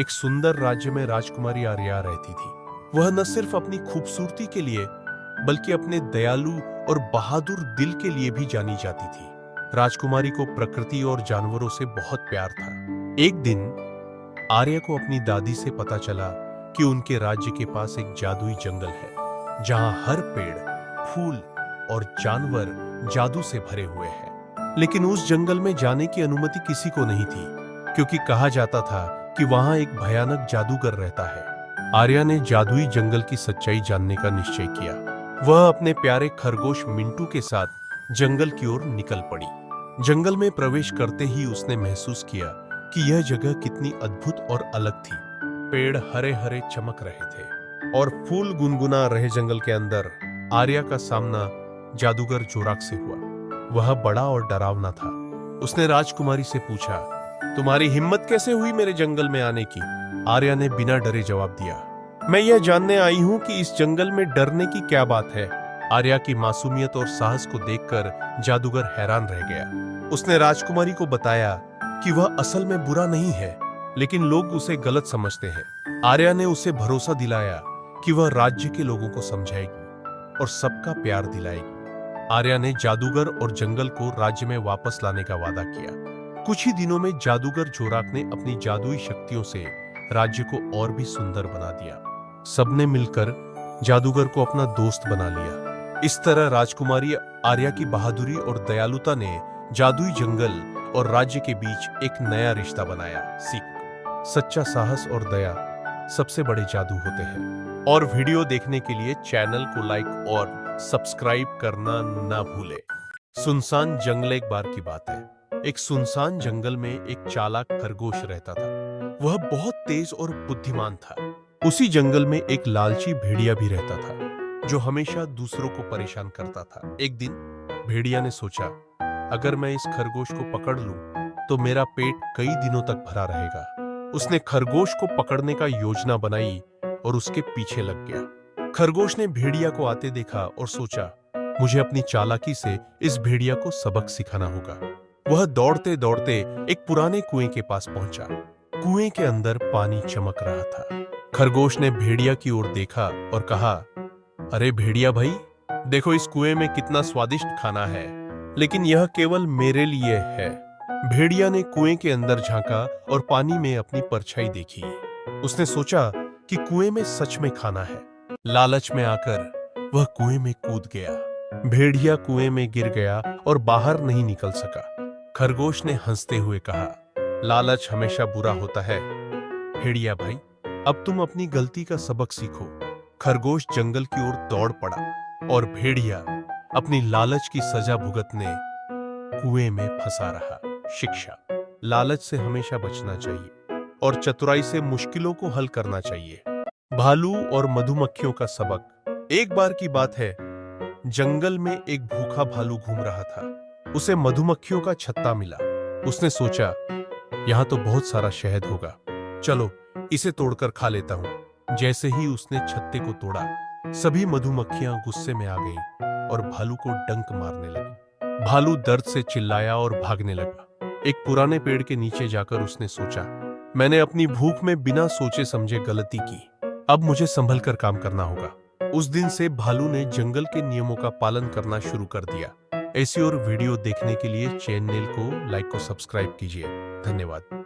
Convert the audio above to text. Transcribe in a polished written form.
एक सुंदर राज्य में राजकुमारी आर्या रहती थी। वह न सिर्फ अपनी खूबसूरती के लिए बल्कि अपने दयालु और बहादुर दिल के लिए भी जानी जाती थी। राजकुमारी को प्रकृति और जानवरों से बहुत प्यार था। एक दिन आर्या को अपनी दादी से पता चला कि उनके राज्य के पास एक जादुई जंगल है जहां हर पेड़, फूल और जानवर जादू से भरे हुए हैं। लेकिन उस जंगल में जाने की अनुमति किसी को नहीं थी, क्योंकि कहा जाता था कि वहां एक भयानक जादूगर रहता है। आर्या ने जादुई जंगल की सच्चाई जानने का निश्चय किया। वह अपने प्यारे खरगोश मिंटू के साथ जंगल की ओर निकल पड़ी। जंगल में प्रवेश करते ही उसने महसूस किया कि यह जगह कितनी अद्भुत और अलग थी। पेड़ हरे हरे चमक रहे थे और फूल गुनगुना रहे। जंगल के अंदर आर्या का सामना जादूगर जोराक से हुआ। वह बड़ा और डरावना था। उसने राजकुमारी से पूछा, तुम्हारी हिम्मत कैसे हुई मेरे जंगल में आने की? आर्या ने बिना डरे जवाब दिया, मैं यह जानने आई हूं कि इस जंगल में डरने की क्या बात है। आर्या की मासूमियत और साहस को देखकर जादूगर हैरान रह गया। उसने राजकुमारी को बताया कि वह असल में बुरा नहीं है, लेकिन लोग उसे गलत समझते हैं। आर्या ने उसे भरोसा दिलाया कि वह राज्य के लोगों को समझाएगी और सबका प्यार दिलाएगी। आर्या ने जादूगर और जंगल को राज्य में वापस लाने का वादा किया। कुछ ही दिनों में जादूगर जोराक ने अपनी जादुई शक्तियों से राज्य को और भी सुंदर बना दिया। सबने मिलकर जादूगर को अपना दोस्त बना लिया। इस तरह राजकुमारी आर्या की बहादुरी और दयालुता ने जादुई जंगल और राज्य के बीच एक नया रिश्ता बनाया। सीख, सच्चा साहस और दया सबसे बड़े जादू होते हैं। और वीडियो देखने के लिए चैनल को लाइक और सब्सक्राइब करना ना भूले। सुनसान जंगल। एक बार की बात है, एक सुनसान जंगल में एक चालाक खरगोश रहता था। वह बहुत तेज और बुद्धिमान था। उसी जंगल में एक लालची भेड़िया भी रहता था जो हमेशा दूसरों को परेशान करता था। एक दिन भेड़िया ने सोचा, अगर मैं इस खरगोश को पकड़ लूं तो मेरा पेट कई दिनों तक भरा रहेगा। उसने खरगोश को पकड़ने का योजना बनाई और उसके पीछे लग गया। खरगोश ने भेड़िया को आते देखा और सोचा, मुझे अपनी चालाकी से इस भेड़िया को सबक सिखाना होगा। वह दौड़ते दौड़ते एक पुराने कुएं के पास पहुंचा। कुएं के अंदर पानी चमक रहा था। खरगोश ने भेड़िया की ओर देखा और कहा, अरे भेड़िया भाई, देखो इस कुएं में कितना स्वादिष्ट खाना है, लेकिन यह केवल मेरे लिए है। भेड़िया ने कुएं के अंदर झांका और पानी में अपनी परछाई देखी। उसने सोचा कि कुएं में सच में खाना है। लालच में आकर वह कुएं में कूद गया। भेड़िया कुएं में गिर गया और बाहर नहीं निकल सका। खरगोश ने हंसते हुए कहा, लालच हमेशा बुरा होता है। भेड़िया भाई, अब तुम अपनी गलती का सबक सीखो। खरगोश जंगल की ओर दौड़ पड़ा और भेड़िया अपनी लालच की सजा भुगतने कुएं में फंसा रहा। शिक्षा, लालच से हमेशा बचना चाहिए और चतुराई से मुश्किलों को हल करना चाहिए। भालू और मधुमक्खियों का सबक। एक बार की बात है, जंगल में एक भूखा भालू घूम रहा था। उसे मधुमक्खियों का छत्ता मिला। उसने सोचा, यहां तो बहुत सारा शहद होगा, चलो इसे तोड़कर खा लेता हूं। जैसे ही उसने छत्ते को तोड़ा, सभी मधुमक्खियां गुस्से में आ गईं और भालू को डंक मारने लगी। भालू दर्द से चिल्लाया और भागने लगा। एक पुराने पेड़ के नीचे जाकर उसने सोचा, मैंने अपनी भूख में बिना सोचे समझे गलती की। अब मुझे संभल कर काम करना होगा। उस दिन से भालू ने जंगल के नियमों का पालन करना शुरू कर दिया। ऐसी और वीडियो देखने के लिए चैनल को लाइक और सब्सक्राइब कीजिए। धन्यवाद।